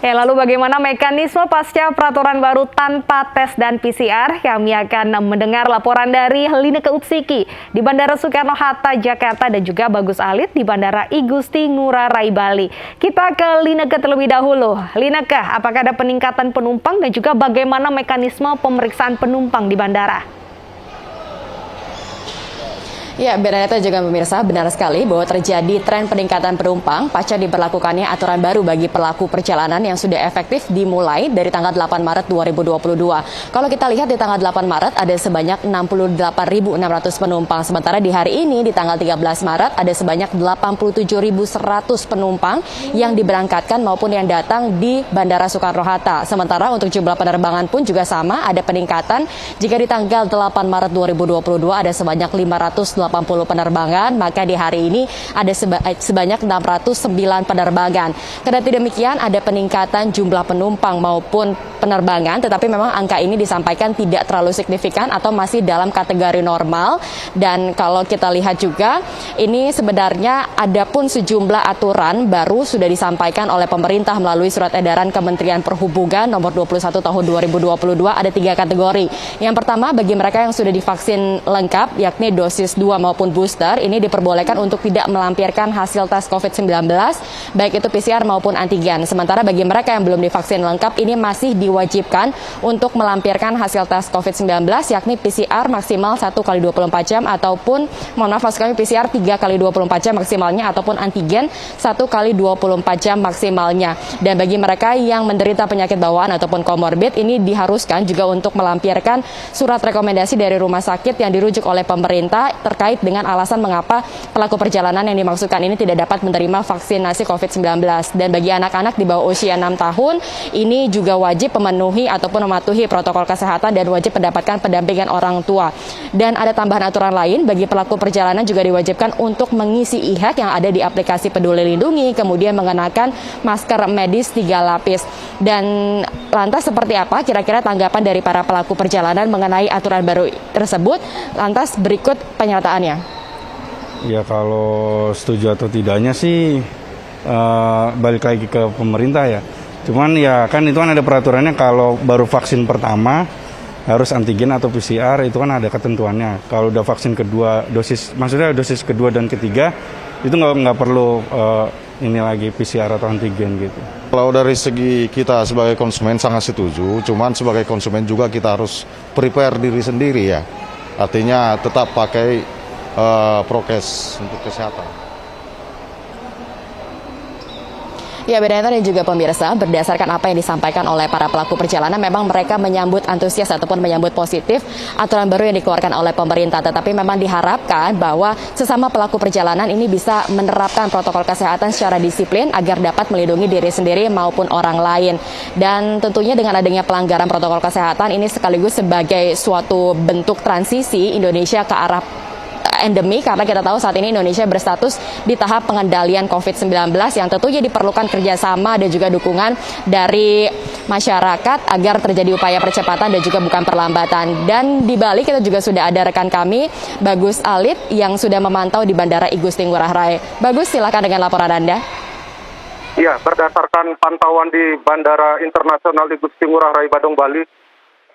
Ya, lalu bagaimana mekanisme pasca peraturan baru tanpa tes dan PCR? Kami akan mendengar laporan dari Lineke Utsiki di Bandara Soekarno-Hatta, Jakarta dan juga Bagus Alit di Bandara I Gusti Ngurah Rai, Bali. Kita ke Lineke terlebih dahulu. Lineke, apakah ada peningkatan penumpang dan juga bagaimana mekanisme pemeriksaan penumpang di bandara? Ya, Bernadetta juga pemirsa, benar sekali bahwa terjadi tren peningkatan penumpang pasca diberlakukannya aturan baru bagi pelaku perjalanan yang sudah efektif dimulai dari tanggal 8 Maret 2022. Kalau kita lihat di tanggal 8 Maret ada sebanyak 68.600 penumpang, sementara di hari ini di tanggal 13 Maret ada sebanyak 87.100 penumpang yang diberangkatkan maupun yang datang di Bandara Soekarno-Hatta. Sementara untuk jumlah penerbangan pun juga sama, ada peningkatan. Jika di tanggal 8 Maret 2022 ada sebanyak 580 penerbangan, maka di hari ini ada sebanyak 609 penerbangan. Kendati demikian, ada peningkatan jumlah penumpang maupun penerbangan, tetapi memang angka ini disampaikan tidak terlalu signifikan atau masih dalam kategori normal. Dan kalau kita lihat juga, ini sebenarnya ada pun sejumlah aturan baru sudah disampaikan oleh pemerintah melalui surat edaran Kementerian Perhubungan nomor 21 tahun 2022, ada 3 kategori. Yang pertama, bagi mereka yang sudah divaksin lengkap, yakni dosis 2 maupun booster, ini diperbolehkan untuk tidak melampirkan hasil tes COVID-19, baik itu PCR maupun antigen. Sementara bagi mereka yang belum divaksin lengkap, ini masih diwajibkan untuk melampirkan hasil tes COVID-19, yakni PCR maksimal 1 kali 24 jam ataupun, PCR 3 kali 24 jam maksimalnya ataupun antigen 1 kali 24 jam maksimalnya. Dan bagi mereka yang menderita penyakit bawaan ataupun komorbid, ini diharuskan juga untuk melampirkan surat rekomendasi dari rumah sakit yang dirujuk oleh pemerintah terkait dengan alasan mengapa pelaku perjalanan yang dimaksudkan ini tidak dapat menerima vaksinasi COVID-19. Dan bagi anak-anak di bawah usia 6 tahun, ini juga wajib memenuhi ataupun mematuhi protokol kesehatan dan wajib mendapatkan pendampingan orang tua. Dan ada tambahan aturan lain, bagi pelaku perjalanan juga diwajibkan untuk mengisi e-hack yang ada di aplikasi Peduli Lindungi, kemudian mengenakan masker medis 3 lapis. Dan lantas seperti apa kira-kira tanggapan dari para pelaku perjalanan mengenai aturan baru tersebut? Lantas berikut penyertaannya. Ya, kalau setuju atau tidaknya sih balik lagi ke pemerintah ya. Cuman ya kan itu kan ada peraturannya, kalau baru vaksin pertama harus antigen atau PCR, itu kan ada ketentuannya. Kalau udah vaksin kedua, dosis kedua dan ketiga, itu nggak perlu ini lagi PCR atau antigen gitu. Kalau dari segi kita sebagai konsumen sangat setuju, cuman sebagai konsumen juga kita harus prepare diri sendiri ya. Artinya tetap pakai prokes untuk kesehatan. Ya, Bernadetta dan juga pemirsa, berdasarkan apa yang disampaikan oleh para pelaku perjalanan, memang mereka menyambut antusias ataupun menyambut positif aturan baru yang dikeluarkan oleh pemerintah. Tetapi memang diharapkan bahwa sesama pelaku perjalanan ini bisa menerapkan protokol kesehatan secara disiplin agar dapat melindungi diri sendiri maupun orang lain. Dan tentunya dengan adanya pelanggaran protokol kesehatan ini sekaligus sebagai suatu bentuk transisi Indonesia ke arah endemi, karena kita tahu saat ini Indonesia berstatus di tahap pengendalian COVID-19 yang tentunya diperlukan kerjasama dan juga dukungan dari masyarakat agar terjadi upaya percepatan dan juga bukan perlambatan. Dan di Bali kita juga sudah ada rekan kami, Bagus Alit, yang sudah memantau di Bandara I Gusti Ngurah Rai. Bagus, silakan dengan laporan Anda. Ya, berdasarkan pantauan di Bandara Internasional I Gusti Ngurah Rai, Badung, Bali,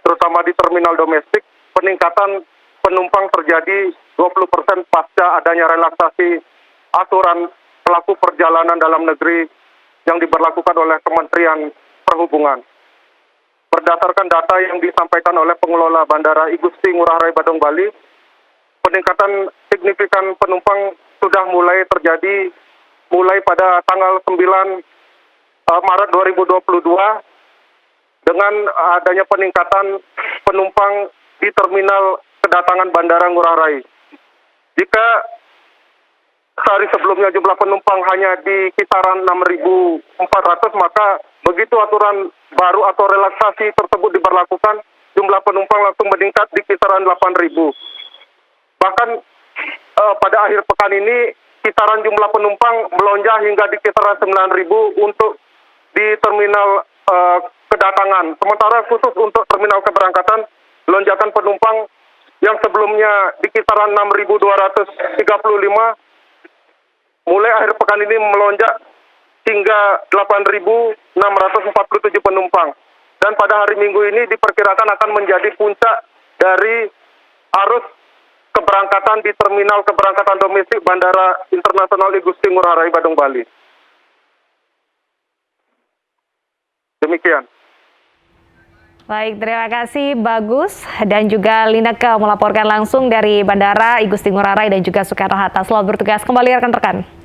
terutama di terminal domestik, peningkatan penumpang terjadi 20% pasca adanya relaksasi aturan pelaku perjalanan dalam negeri yang diberlakukan oleh Kementerian Perhubungan. Berdasarkan data yang disampaikan oleh pengelola Bandara I Gusti Ngurah Rai, Badung, Bali, peningkatan signifikan penumpang sudah mulai terjadi mulai pada tanggal 9 Maret 2022 dengan adanya peningkatan penumpang di terminal kedatangan Bandara Ngurah Rai. Jika sehari sebelumnya jumlah penumpang hanya di kisaran 6.400, maka begitu aturan baru atau relaksasi tersebut diberlakukan, jumlah penumpang langsung meningkat di kisaran 8.000. Bahkan pada akhir pekan ini, kisaran jumlah penumpang melonjak hingga di kisaran 9.000 untuk di terminal kedatangan. Sementara khusus untuk terminal keberangkatan, lonjakan penumpang yang sebelumnya di kisaran 6.235, mulai akhir pekan ini melonjak hingga 8.647 penumpang. Dan pada hari Minggu ini diperkirakan akan menjadi puncak dari arus keberangkatan di terminal keberangkatan domestik Bandara Internasional Igusti Ngurah Rai Badung Bali. Demikian. Baik, terima kasih Bagus dan juga Lineke melaporkan langsung dari Bandara Igusti Ngurah Rai dan juga Soekarno-Hatta. Selamat bertugas kembali rekan-rekan.